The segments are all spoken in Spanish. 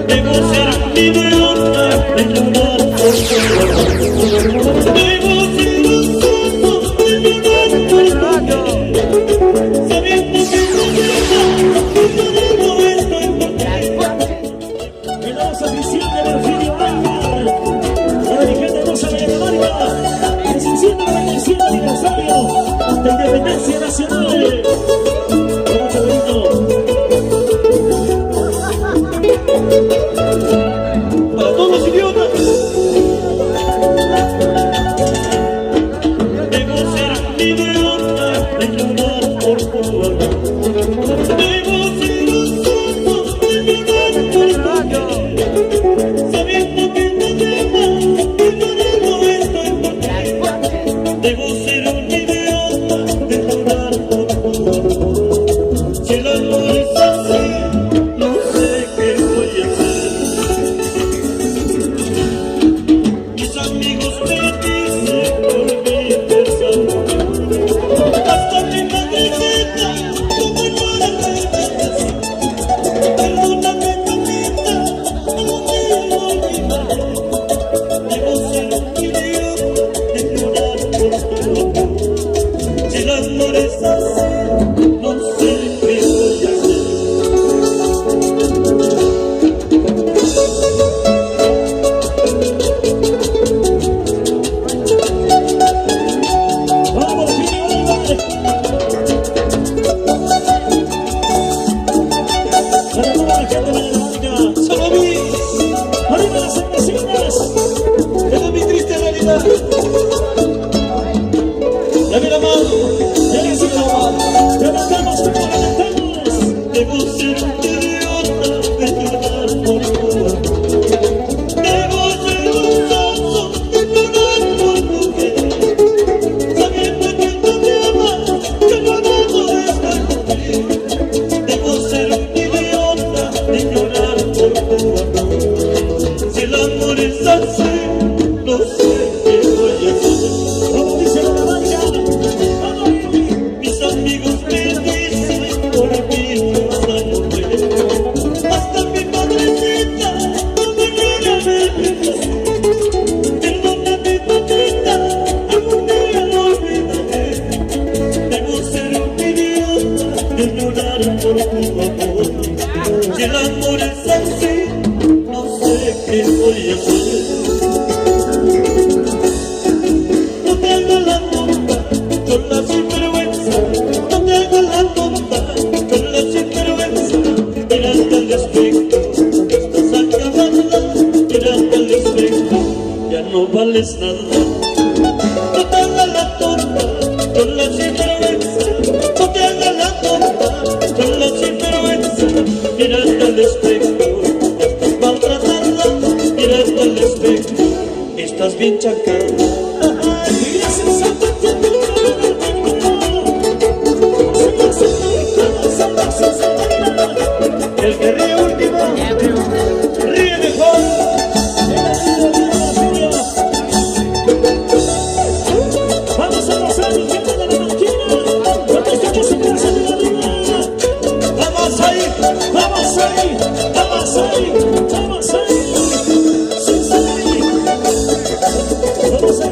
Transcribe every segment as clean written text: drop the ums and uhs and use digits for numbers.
Debo ser un idiota de llorar por tu amor. Debo ser un tonto de llorar por tu amor. Sabiendo que no te amo, que yo debo estoy por ti. En la voz oficial de Porfirio Blanca, la dirigente Rosa Villanueva, que se enciende el 27 aniversario de Independencia Nacional. Para todos los idiotas. Debo ser un idiota de llorar por tu amor. Debo ser un tonto de llorar por tu amor. Sabiendo que no te amo, que yo debo estoy por ti. Debo ser un idiota de llorar por tu amor. Si el amor es así, no sé qué voy a hacer. Mis amigos me dicen por mi persona, hasta mi madrecita, como llora de veces. Perdóname, mamita, no te olvidaré. Debo ser un idiota de llorar por tu amor. Si el amor es así, no sé qué voy a hacer. ¡Vamos, Porfirio Blanca! Para toda la gente de Blanca, solo vi, arriba las cervecinas, esa es mi triste realidad. Dame la mano, ya le sigo la mano, levantamos, levantamos. Debo ser un idiota de llorar por tu amor. Debo ser un tonto de llorar por tu mujer. Sabiendo que no te amas, que no debo estar contigo. Debo ser un idiota de llorar por tu amor. Si el amor es así, no sé qué voy a hacer. Como dice la banda, mis amigos me dicen por mí esa mujer. Hasta mi madrecita, como llora de veces. Perdóname, mamita, algún día lo olvidaré. Debo ser un idiota de llorar por tu amor. Si el amor es así, no sé qué voy a hacer. No te hagas la tonta con la sinvergüenza. No te hagas la tonta con la sinvergüenza. Mírate al espejo, estás acabada. Mírate al espejo, ya no vales nada. No te hagas la tonta con la sinvergüenza. No te hagas la tonta con la sinvergüenza. Mírate al espejo, estás maltratada. Mírate al espejo, estás bien chacada. El que ríe último, ríe mejor. Vamos a gozar el tiempo de la máquina. Cuando escuches su casa de la vida. Vamos ahí, vamos ahí, vamos ahí, vamos ahí. Sin salir. Vamos a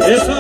Eso.